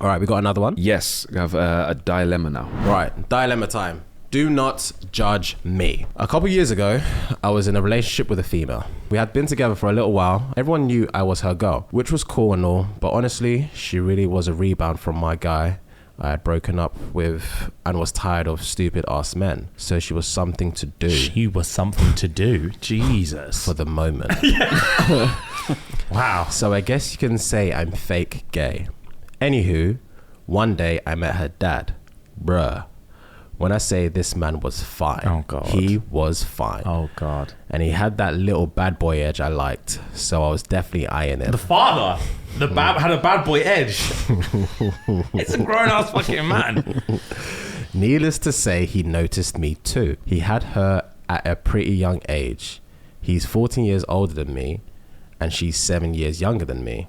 All right, we got another one? Yes, we have a dilemma now. Right, dilemma time. Do not judge me. A couple years ago, I was in a relationship with a female. We had been together for a little while. Everyone knew I was her girl, which was cool and all, but honestly, she really was a rebound from my guy I had broken up with and was tired of stupid ass men. So she was something to do. She was something to do. Jesus. For the moment. Wow. So I guess you can say I'm fake gay. Anywho, one day I met her dad. Bruh. When I say this man was fine. Oh, God. He was fine. Oh, God. And he had that little bad boy edge I liked. So I was definitely eyeing him. The father had a bad boy edge. It's a grown-ass fucking man. Needless to say, he noticed me too. He had her at a pretty young age. He's 14 years older than me, and she's 7 years younger than me.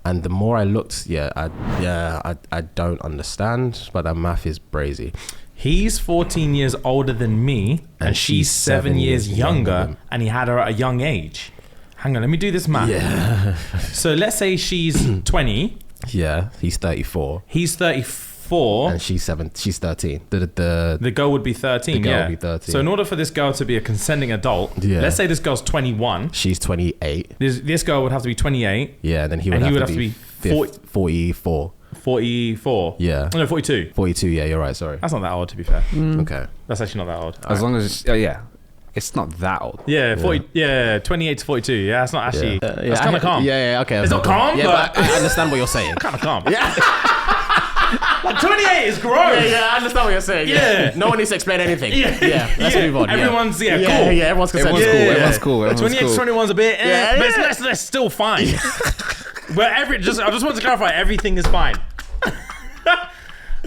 And the more I looked, I don't understand, but that math is brazy. He's 14 years older than me, and she's 7 years younger, and he had her at a young age. Hang on, let me do this math. Yeah. So let's say she's 20. Yeah, he's 34. He's 34. And she's 13. The girl would be 13, the girl yeah. would be 13. So in order for this girl to be a consenting adult, let's say this girl's 21. She's 28. This girl would have to be 28. Yeah, and then he would have to be 44. 44. Yeah. Oh, no, 42. 42, yeah, you're right, sorry. That's not that old, to be fair. Okay. That's actually not that old. As long as it's, it's not that old. Yeah, 40. Yeah, 28 to 42. Yeah, that's not actually. That's kind of calm. Yeah, okay. It's not calm, yeah, but I understand what you're saying. Kind of calm. Yeah. Like 28 is gross. Yeah, I understand what you're saying. Yeah. No one needs to explain anything. Yeah. Let's move on. Everyone's cool. Yeah, everyone's consenting. Everyone's cool. 28 to 21's a bit, but it's still fine. But I just want to clarify, everything is fine.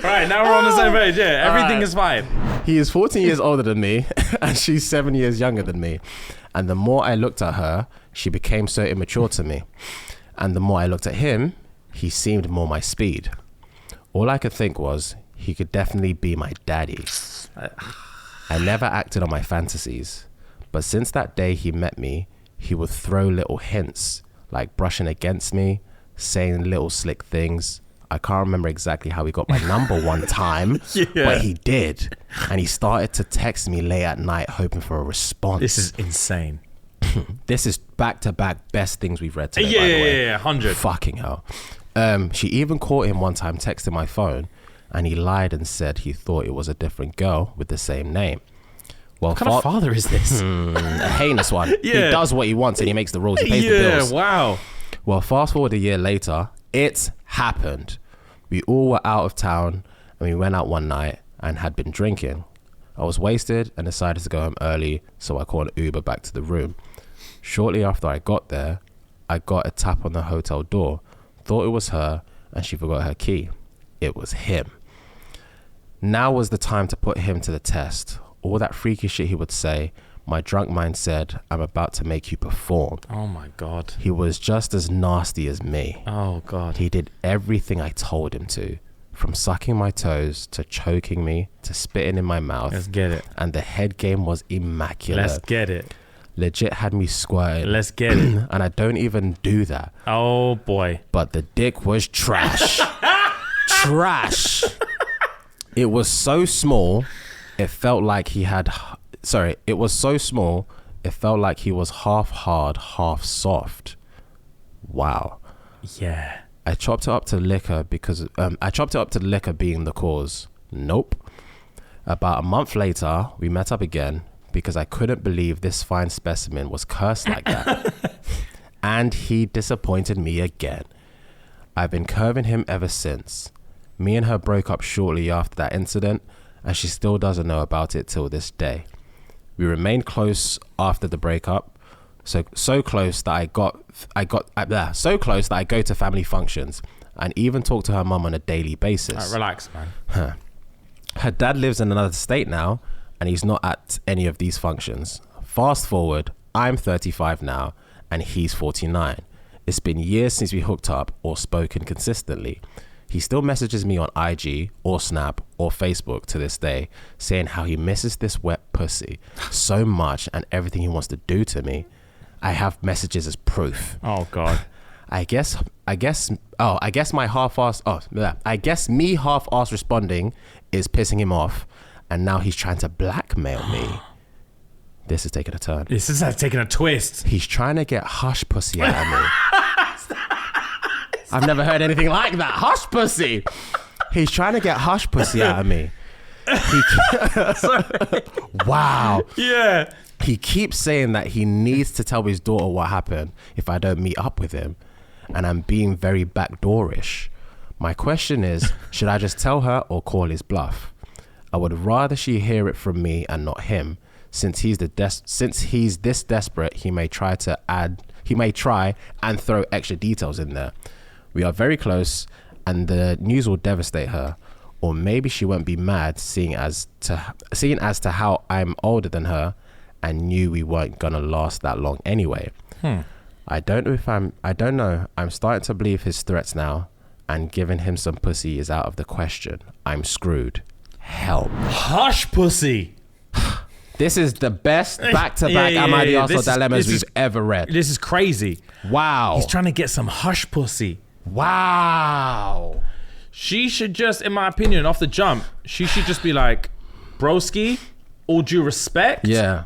Right, now we're on the same page. Yeah, everything is fine. He is 14 years older than me, and she's 7 years younger than me. And the more I looked at her, she became so immature to me. And the more I looked at him, he seemed more my speed. All I could think was, he could definitely be my daddy. I never acted on my fantasies, but since that day he met me, he would throw little hints, like brushing against me, saying little slick things. I can't remember exactly how he got my number one time, but he did. And he started to text me late at night hoping for a response. This is insane. This is back-to-back best things we've read today, by the way. Yeah, 100. Fucking hell. She even caught him one time texting my phone, and he lied and said he thought it was a different girl with the same name. Well, What kind of father is this? a heinous one. Yeah. He does what he wants and he makes the rules. He pays the bills. Yeah, wow. Well, fast forward a year later, it happened. We all were out of town and we went out one night and had been drinking. I was wasted and decided to go home early, so I called an Uber back to the room. Shortly after I got there, I got a tap on the hotel door. Thought it was her and she forgot her key. It was him. Now was the time to put him to the test. All that freaky shit he would say, my drunk mind said, I'm about to make you perform. Oh my God. He was just as nasty as me. Oh God. He did everything I told him to, from sucking my toes to choking me to spitting in my mouth. Let's get it. And the head game was immaculate. Let's get it. Legit had me squirting. Let's get it. And I don't even do that. Oh boy. But the dick was trash. Trash. It was so small, it felt like he had... Sorry, it was so small, it felt like he was half hard, half soft. Wow. Yeah. I chopped it up to liquor because the liquor being the cause. Nope. About a month later, we met up again because I couldn't believe this fine specimen was cursed like that. And he disappointed me again. I've been curving him ever since. Me and her broke up shortly after that incident, and she still doesn't know about it till this day. We remained close after the breakup, so close that I go to family functions and even talk to her mum on a daily basis. Right, relax, man. Her dad lives in another state now, and he's not at any of these functions. Fast forward, I'm 35 now, and he's 49. It's been years since we hooked up or spoken consistently. He still messages me on IG or Snap or Facebook to this day, saying how he misses this wet pussy so much and everything he wants to do to me. I have messages as proof. Oh God. I guess I guess my half-assed. Oh, yeah. I guess me half-assed responding is pissing him off, and now he's trying to blackmail me. This is taking a turn. This is taking a twist. He's trying to get hush pussy out of me. I've never heard anything like that. Hush pussy. He's trying to get hush pussy out of me. Wow. Yeah. He keeps saying that he needs to tell his daughter what happened if I don't meet up with him, and I'm being very backdoorish. My question is, should I just tell her or call his bluff? I would rather she hear it from me and not him. Since he's this desperate, he may try and throw extra details in there. We are very close, and the news will devastate her. Or maybe she won't be mad, seeing as to how I'm older than her, and knew we weren't gonna last that long anyway. I don't know. I'm starting to believe his threats now, and giving him some pussy is out of the question. I'm screwed. Help. Hush pussy. This is the best back-to-back Am I the Arsehole Dilemmas we've ever read. This is crazy. Wow. He's trying to get some hush pussy. Wow. She should just, in my opinion, off the jump, she should just be like, broski, all due respect. Yeah.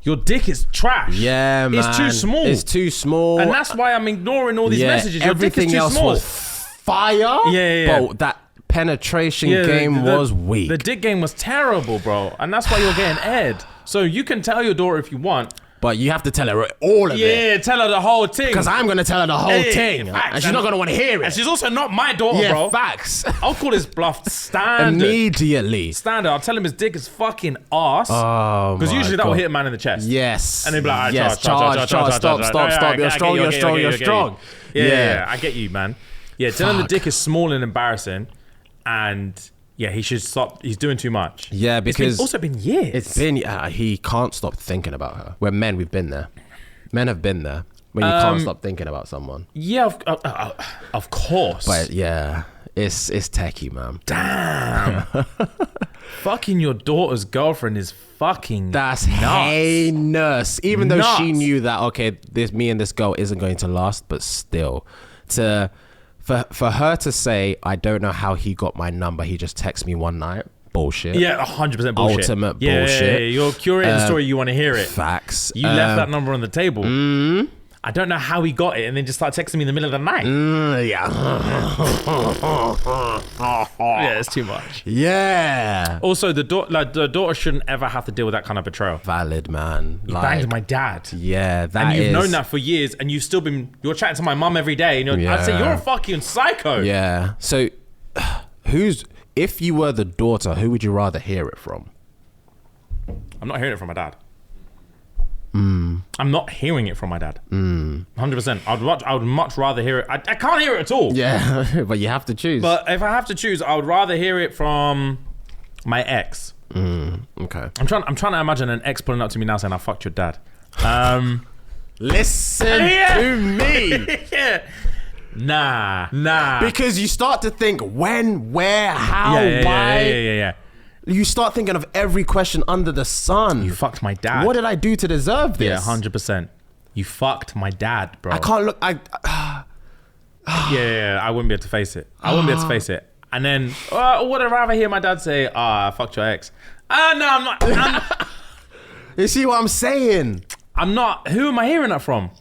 Your dick is trash. Yeah, man. It's too small. It's too small. And that's why I'm ignoring all these messages. Your Everything dick is too else small. was fire. Yeah. But that penetration game was weak. The dick game was terrible, bro. And that's why you're getting aired. So you can tell your daughter if you want. But you have to tell her all of it. Yeah, tell her the whole thing. Because I'm going to tell her the whole thing. Facts. And she's not going to want to hear it. And she's also not my daughter, bro. Facts. I'll call his bluff standard. Immediately. Standard. I'll tell him his dick is fucking arse. Oh, because usually that will hit a man in the chest. Yes. And they'll be like, yes. charge. Stop. You're strong. Yeah, I get you, man. Yeah, tell him the dick is small and embarrassing. And yeah, he should stop. He's doing too much. Yeah, because it's also been years. It's been, he can't stop thinking about her. We're men, we've been there. Men have been there when you can't stop thinking about someone. Yeah, of course. But yeah, it's techie, man. Damn. Fucking your daughter's girlfriend is fucking That's nuts. heinous. Even though she Nuts. knew that, okay, me and this girl isn't going to last, but still, for her to say, I don't know how he got my number, he just texted me one night. Bullshit. Yeah, 100% bullshit. Ultimate yeah, bullshit. Yeah, you're curating the story, you want to hear it. Facts. You left that number on the table. I don't know how he got it and then just started texting me in the middle of the night. Yeah, it's too much. Yeah. Also, the daughter shouldn't ever have to deal with that kind of betrayal. Valid, man. You banged my dad. Yeah, that and you've is- known that for years, and you've still you're chatting to my mum every day, and I'd say you're a fucking psycho. Yeah. So, if you were the daughter, who would you rather hear it from? I'm not hearing it from my dad. I'm not hearing it from my dad. 100%. I would much rather hear it. I can't hear it at all. Yeah, but you have to choose. But if I have to choose, I would rather hear it from my ex. Okay. I'm trying to imagine an ex pulling up to me now saying, I fucked your dad. Listen to me. Yeah. Nah. Because you start to think when, where, how, why. Yeah. You start thinking of every question under the sun. You fucked my dad. What did I do to deserve this? Yeah, 100%. You fucked my dad, bro. I can't look. Yeah, I wouldn't be able to face it. And then, would I rather hear my dad say, I fucked your ex? No, I'm not. You see what I'm saying? I'm not. Who am I hearing that from?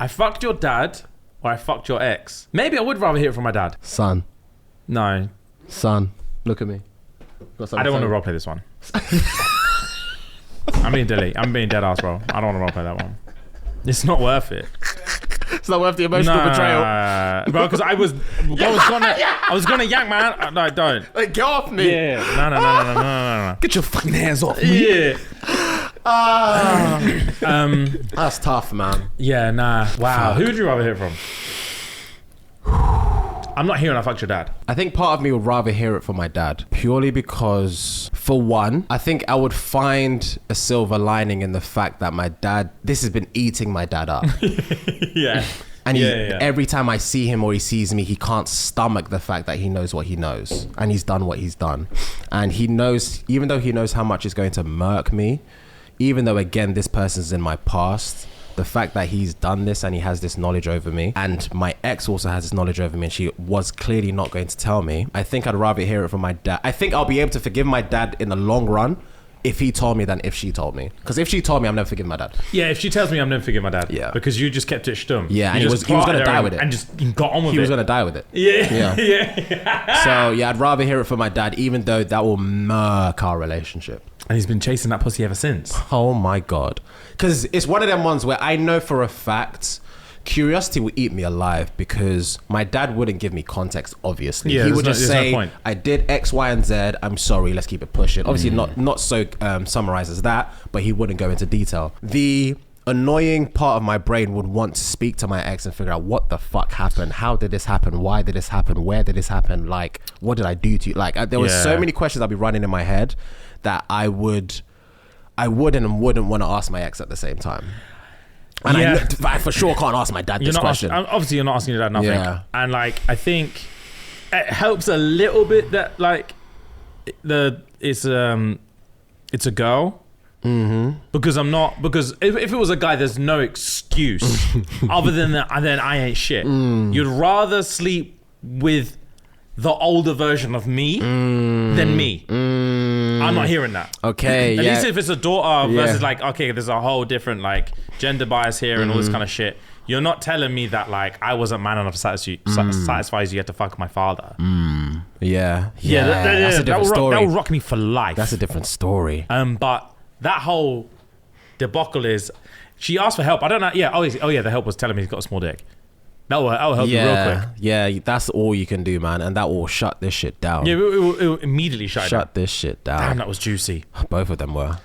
I fucked your dad or I fucked your ex? Maybe I would rather hear it from my dad. Son, look at me. I don't want to roleplay this one. I'm being dead ass, bro. I don't want to roleplay that one. It's not worth it. It's not worth the emotional betrayal. Bro, because I was gonna yank, man. No, don't. Like, get off me. Yeah. No. Get your fucking hands off me. Yeah. That's tough, man. Yeah, nah. Wow. Who would you rather hear from? I'm not hearing I fucked your dad. I think part of me would rather hear it from my dad, purely because, for one, I think I would find a silver lining in the fact that my dad, this has been eating my dad up. Yeah. And every time I see him or he sees me, he can't stomach the fact that he knows what he knows. And he's done what he's done. And he knows, even though he knows how much is going to murk me, even though, again, this person's in my past, the fact that he's done this and he has this knowledge over me, and my ex also has this knowledge over me, and she was clearly not going to tell me. I think I'd rather hear it from my dad. I think I'll be able to forgive my dad in the long run if he told me than if she told me. Because if she told me, I'm never forgiving my dad. Yeah, if she tells me, I'm never forgiving my dad. Yeah. Because you just kept it stum. Yeah, and You he just was going to parted die her with it. And just got on with it. He was going to die with it. Yeah. Yeah. So yeah, I'd rather hear it from my dad, even though that will murk our relationship. And he's been chasing that pussy ever since. Oh my God. Because it's one of them ones where I know for a fact curiosity will eat me alive, because my dad wouldn't give me context, obviously. Yeah, he would just there's no say, point. I did X, Y, and Z. I'm sorry, let's keep it pushing. Obviously not so summarized as that, but he wouldn't go into detail. The annoying part of my brain would want to speak to my ex and figure out what the fuck happened. How did this happen? Why did this happen? Where did this happen? Like, what did I do to you? Like, there were so many questions I'd be running in my head that I wouldn't want to ask my ex at the same time. And I for sure can't ask my dad this question. Obviously, you're not asking your dad nothing. Yeah. And like, I think it helps a little bit that like it's a girl. Mm-hmm. Because if it was a guy, there's no excuse other than that. Then I ain't shit. You'd rather sleep with the older version of me than me. I'm not hearing that. Okay, At least if it's a daughter Yeah. versus like, okay, there's a whole different like gender bias here and all this kind of shit. You're not telling me that like I wasn't man enough to satisfy you had to fuck my father. Yeah. That's a different story. That will rock me for life. That's a different story. But that whole debacle is, she asked for help. I don't know. Yeah. Oh yeah. The help was telling me he's got a small dick. That will help you real quick. Yeah, that's all you can do, man, and that will shut this shit down. Yeah, it will immediately shut this shit down. Damn, that was juicy. Both of them were.